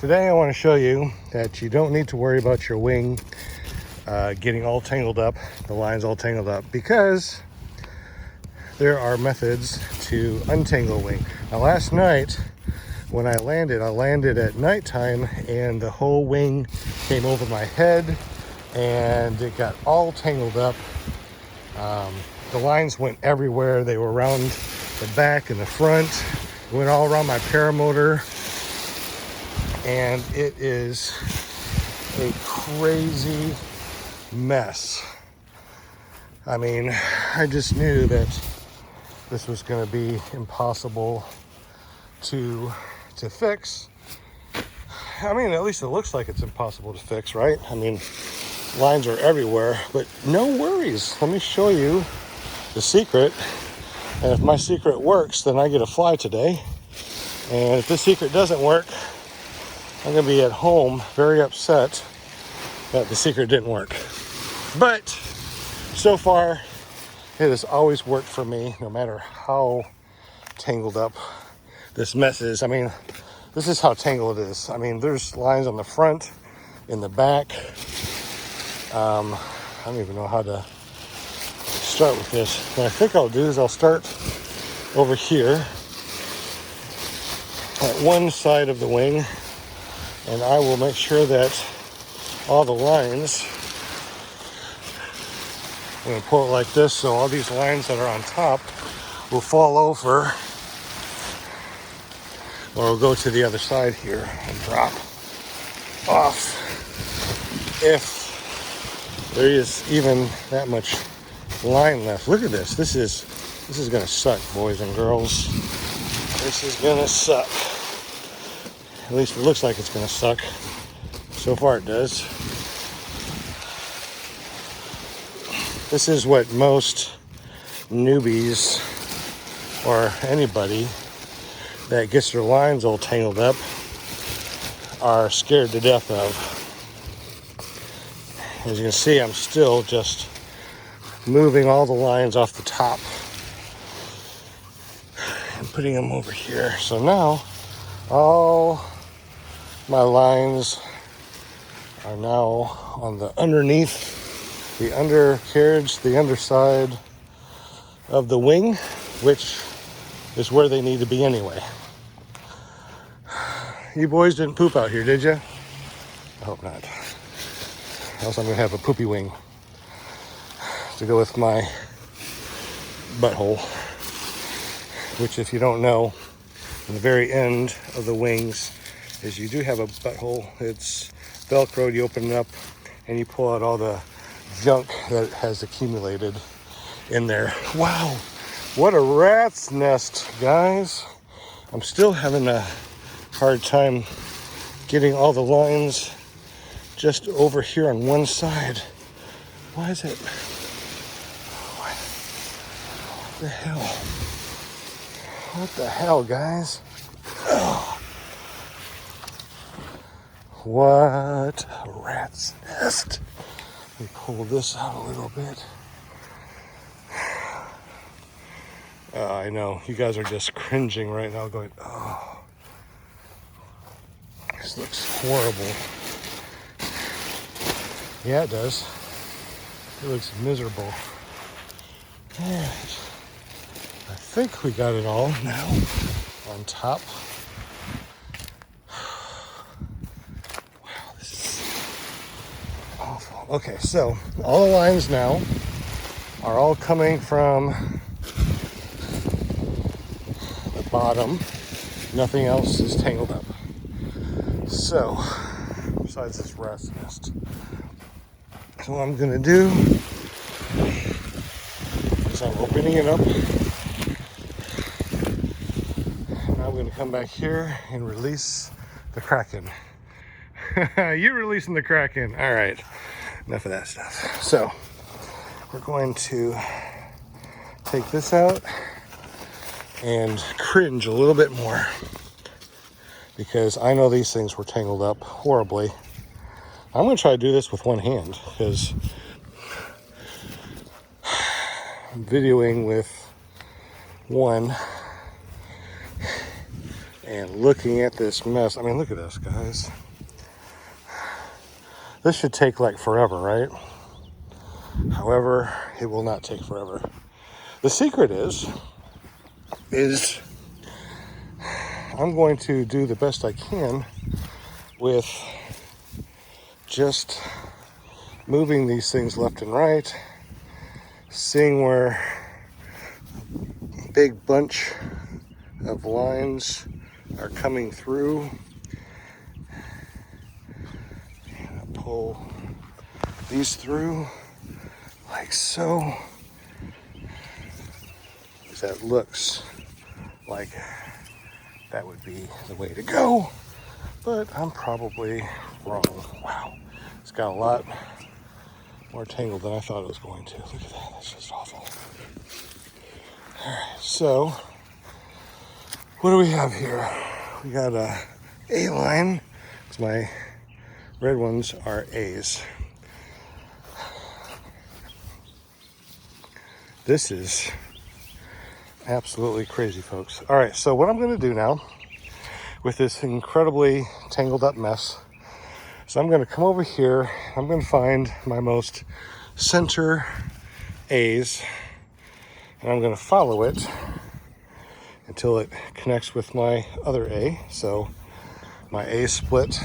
Today I want to show you that you don't need to worry about your wing getting all tangled up, the lines all tangled up, because there are methods to untangle a wing. Now last night when I landed at nighttime and the whole wing came over my head and it got all tangled up. The lines went everywhere. They were around the back and the front, went all around my paramotor. And it is a crazy mess. I mean, I just knew that this was going to be impossible to fix. I mean, at least it looks like it's impossible to fix, right? I mean, lines are everywhere, but no worries. Let me show you the secret. And if my secret works, then I get a fly today. And if this secret doesn't work, I'm going to be at home very upset that the secret didn't work. But so far, it has always worked for me, no matter how tangled up this mess is. I mean, this is how tangled it is. I mean, there's lines on the front, in the back. I don't even know how to start with this. What I think I'll do is I'll start over here at one side of the wing. And I will make sure that all the lines, I'm going to pull it like this so all these lines that are on top will fall over, or will go to the other side here and drop off if there is even that much line left. Look at this. This is going to suck, boys and girls. This is going to suck. At least it looks like it's going to suck. So far it does. This is what most newbies or anybody that gets their lines all tangled up are scared to death of. As you can see, I'm still just moving all the lines off the top and putting them over here. So now all my lines are now on the underneath, the undercarriage, the underside of the wing, which is where they need to be anyway. You boys didn't poop out here, did you? I hope not. Else I'm going to have a poopy wing to go with my butthole, which, if you don't know, in the very end of the wings is you do have a butthole. It's Velcroed. You open it up and you pull out all the junk that has accumulated in there. Wow, what a rat's nest, guys. I'm still having a hard time getting all the lines just over here on one side. Why is it? What the hell? What the hell, guys? Ugh. What a rat's nest. Let me pull this out a little bit. I know, you guys are just cringing right now going, oh, this looks horrible. Yeah, it does. It looks miserable. All right. I think we got it all now on top. Wow, this is awful. Okay, so all the lines now are all coming from the bottom. Nothing else is tangled up. So, besides this rat's nest. So what I'm gonna do is I'm opening it up. Now I'm gonna come back here and release the Kraken. You're releasing the Kraken. All right, enough of that stuff. So we're going to take this out and cringe a little bit more, because I know these things were tangled up horribly. I'm going to try to do this with one hand, because I'm videoing with one and looking at this mess. I mean, look at this, guys. This should take like forever, right? However, it will not take forever. The secret is I'm going to do the best I can with just moving these things left and right, seeing where a big bunch of lines are coming through, and I pull these through like so. That looks like that would be the way to go, but I'm probably wrong. Wow, it's got a lot more tangled than I thought it was going to. Look at that, that's just awful. All right, so what do we have here? We got a A line, because my red ones are A's. This is absolutely crazy, folks. All right, so what I'm going to do now with this incredibly tangled up mess is I'm going to come over here. I'm going to find my most center A's, and I'm going to follow it until it connects with my other A. So my A split.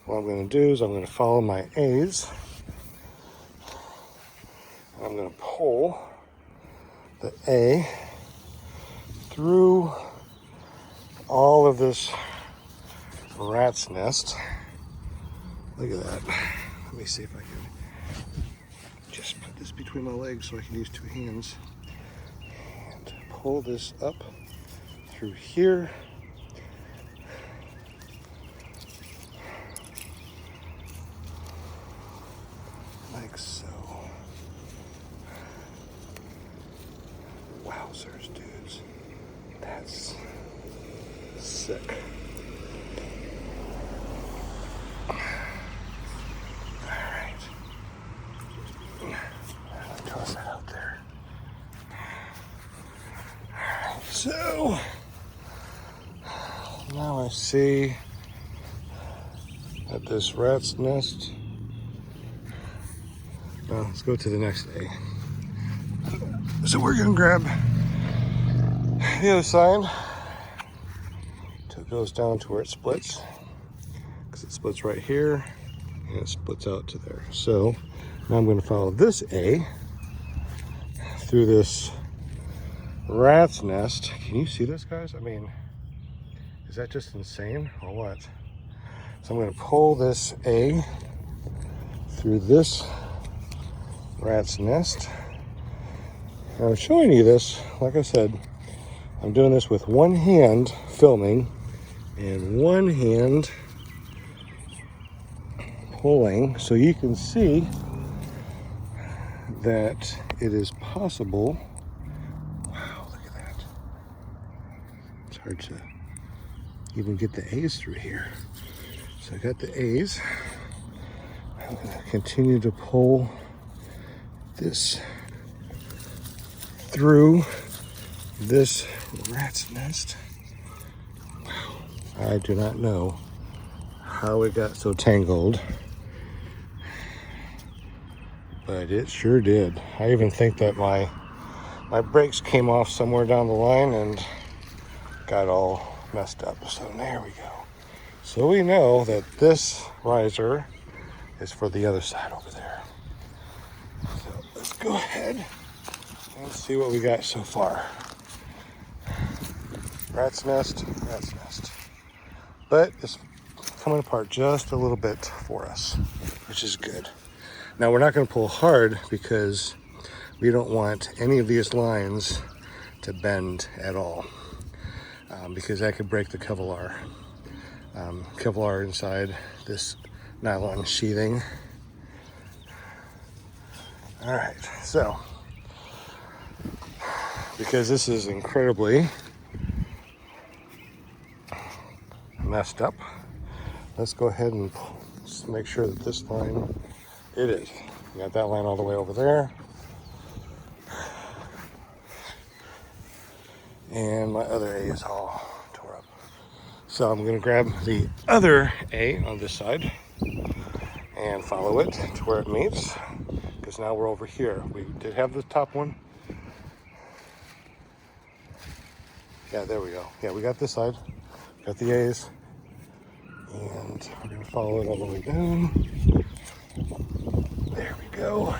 What I'm going to do is I'm going to follow my A's. I'm going to pull the A through all of this rat's nest. Look at that. Let me see if I can just put this between my legs so I can use two hands and pull this up through here. Like so. Wowzers, dudes. That's sick. Alright. Toss that out there. Alright, so now I see that this rat's nest. Well, let's go to the next A. So we're gonna grab the other side until it goes down to where it splits, because it splits right here and it splits out to there. So now I'm going to follow this A through this rat's nest. Can you see this, guys? I mean, is that just insane or what? So I'm going to pull this A through this rat's nest. And I'm showing you this, like I said, I'm doing this with one hand filming and one hand pulling, so you can see that it is possible. Wow, look at that. It's hard to even get the A's through here. So I got the A's. I'm going to continue to pull this through this rat's nest. Wow. I do not know how it got so tangled, but it sure did. I even think that my brakes came off somewhere down the line and got all messed up. So there we go. So we know that this riser is for the other side over there. So let's go ahead and see what we got so far. Rat's nest, rat's nest. But it's coming apart just a little bit for us, which is good. Now we're not going to pull hard because we don't want any of these lines to bend at all, because that could break the Kevlar. Kevlar inside this nylon sheathing. All right, so because this is incredibly messed up, let's go ahead and just make sure that this line, it is. We got that line all the way over there. and my other A is all tore up. So I'm gonna grab the other A on this side and follow it to where it meets, because now we're over here. We did have the top one. Yeah, there we go. Yeah, we got this side, got the A's, and we're gonna follow it all the way down. There we go.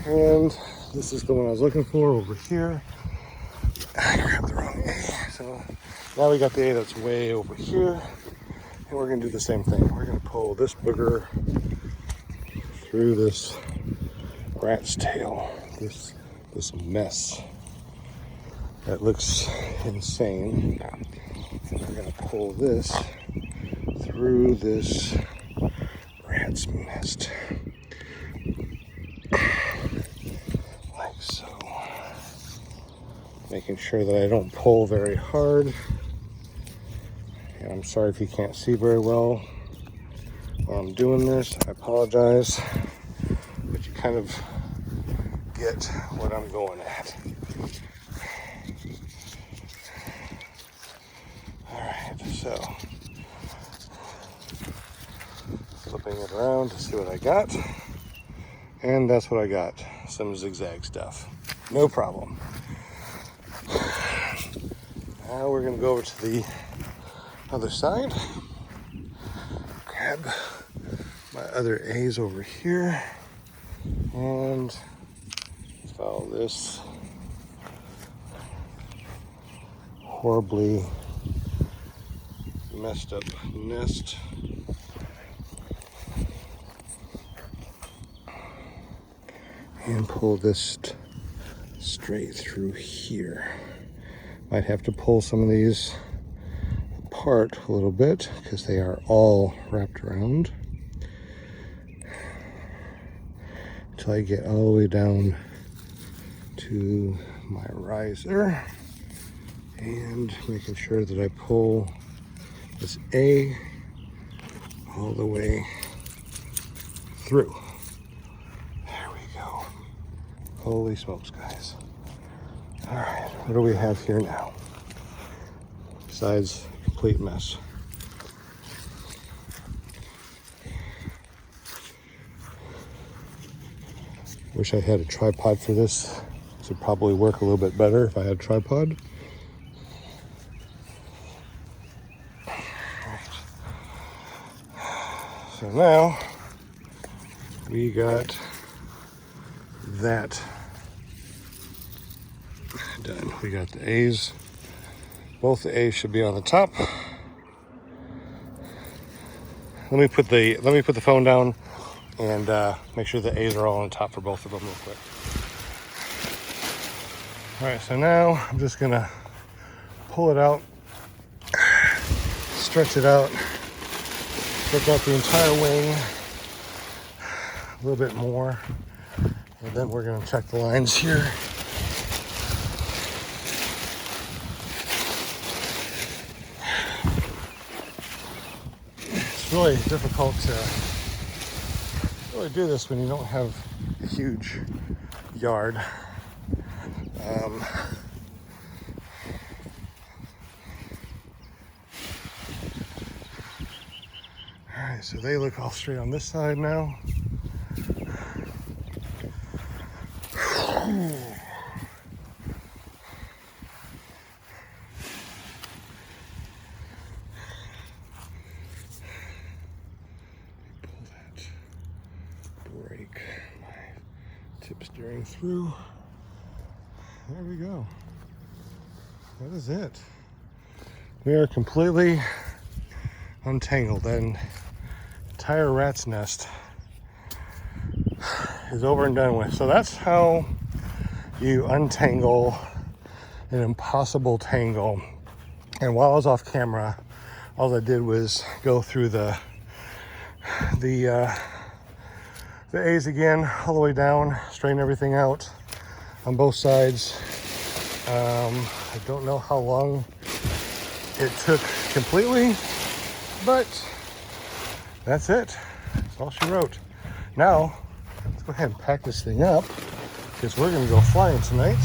And this is the one I was looking for over here. I grabbed the wrong A. So now we got the A that's way over here. And we're gonna do the same thing. We're gonna pull this booger through this rat's tail, this mess that looks insane. And we're gonna pull this through this rat's nest. Like so. Making sure that I don't pull very hard. And I'm sorry if you can't see very well while I'm doing this. I apologize. But you kind of get what I'm going at. Alright, so flipping it around to see what I got. And that's what I got. Some zigzag stuff. No problem. Now we're going to go over to the other side. Grab my other A's over here. And follow this horribly messed up nest. And pull this straight through here. Might have to pull some of these apart a little bit because they are all wrapped around until I get all the way down to my riser, and making sure that I pull this A all the way through. There we go. Holy smokes, guys. All right, what do we have here now? Besides a complete mess. Wish I had a tripod for this. This would probably work a little bit better if I had a tripod. Right. So now we got that done. We got the A's. Both the A's should be on the top. Let me put the phone down and make sure the A's are all on top for both of them real quick. All right, so now I'm just gonna pull it out, stretch it out, stretch out the entire wing a little bit more, and then we're gonna check the lines here. It's really difficult to really do this when you don't have a huge yard. Alright, so they look all straight on this side now. Break my tip steering through. There we go. That is it. We are completely untangled, and entire rat's nest is over and done with. So that's how you untangle an impossible tangle. And while I was off camera, all I did was go through the A's again, all the way down, straighten everything out on both sides. I don't know how long it took completely, but that's it. That's all she wrote. Now, let's go ahead and pack this thing up because we're gonna go flying tonight.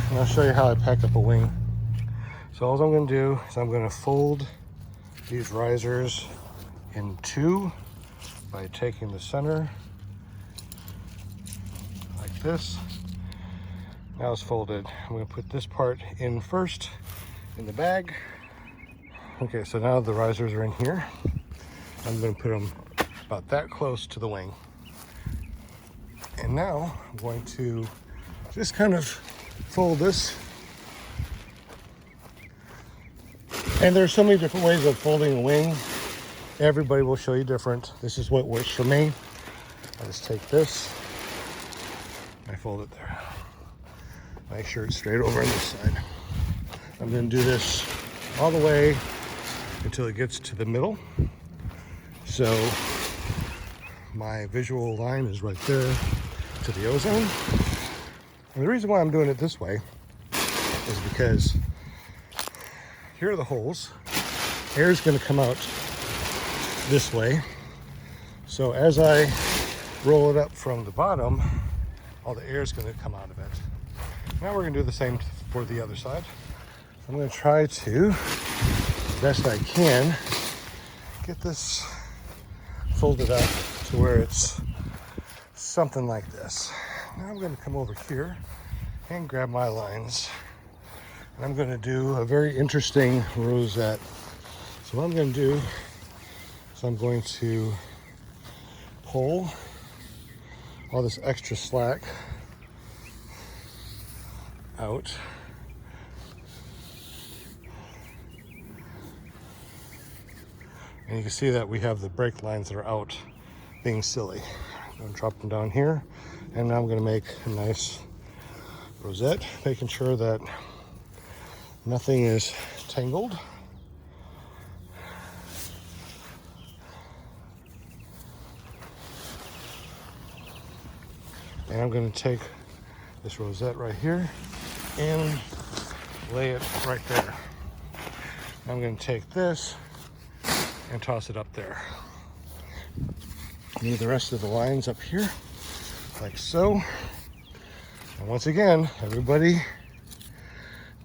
and I'll show you how I pack up a wing. So all I'm going to do is I'm going to fold these risers in two by taking the center like this. Now it's folded. I'm going to put this part in first in the bag. Okay, so now the risers are in here. I'm going to put them about that close to the wing. And now I'm going to just kind of fold this. And there's so many different ways of folding a wing. Everybody will show you different. This is what works for me. I just take this, I fold it there. Make sure it's straight over on this side. I'm going to do this all the way until it gets to the middle. So my visual line is right there to the ozone. And the reason why I'm doing it this way is because here are the holes. Air is going to come out this way. So as I roll it up from the bottom, all the air is going to come out of it. Now we're going to do the same for the other side. I'm going to try to, best I can, get this folded up to where it's something like this. Now I'm going to come over here and grab my lines. And I'm going to do a very interesting rosette. So what I'm going to do is I'm going to pull all this extra slack out. And you can see that we have the brake lines that are out being silly. I'm going to drop them down here, and now I'm going to make a nice rosette, making sure that nothing is tangled. And I'm going to take this rosette right here and lay it right there. I'm going to take this and toss it up there. Need the rest of the lines up here, like so. And once again, everybody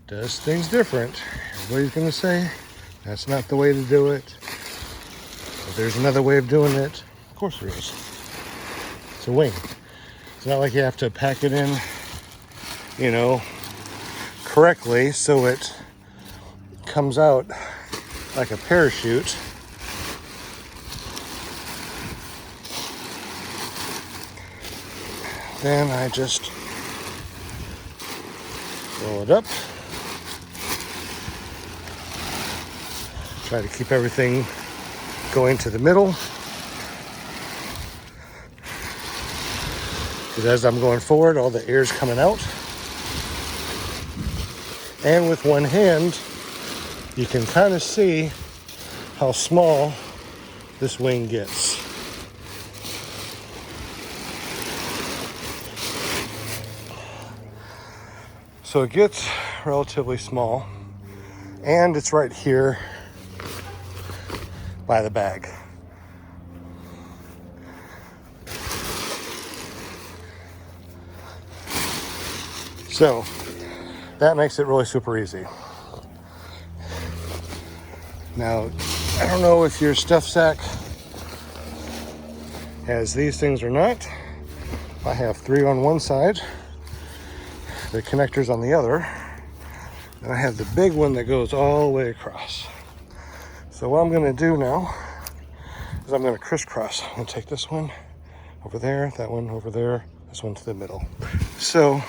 does things different. Everybody's going to say, that's not the way to do it. But there's another way of doing it. Of course there is. It's a wing. It's not like you have to pack it in, you know, correctly so it comes out like a parachute. Then I just roll it up. Try to keep everything going to the middle. Because as I'm going forward, all the air is coming out. And with one hand, you can kind of see how small this wing gets. So it gets relatively small, and it's right here by the bag. So that makes it really super easy. Now, I don't know if your stuff sack has these things or not. I have 3 on one side, the connectors on the other, and I have the big one that goes all the way across. So what I'm going to do now is I'm going to crisscross. I'm going to take this one over there, that one over there, this one to the middle. So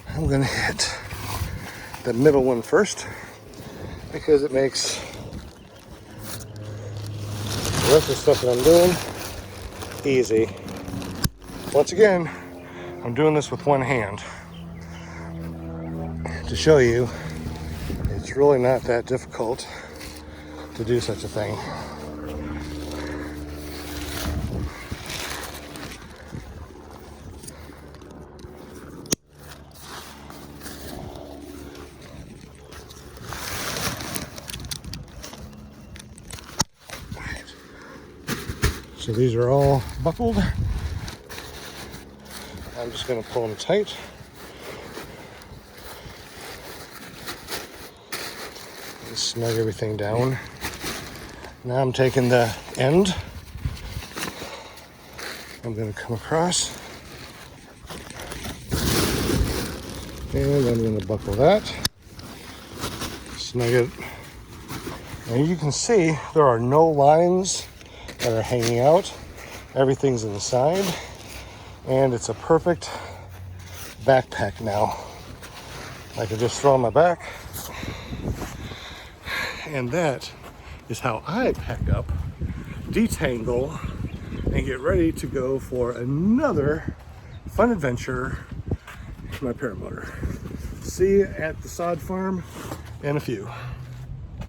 I'm going to hit the middle one first because it makes the rest of the stuff that I'm doing easy. Once again, I'm doing this with one hand to show you it's really not that difficult to do such a thing. So these are all buckled. I'm just going to pull them tight. snug everything down. Now I'm taking the end. I'm going to come across. And I'm going to buckle that. Snug it. And you can see there are no lines that are hanging out. Everything's inside. And it's a perfect backpack now. I can just throw on my back. And that is how I pack up, detangle, and get ready to go for another fun adventure in my paramotor. See you at the sod farm in a few.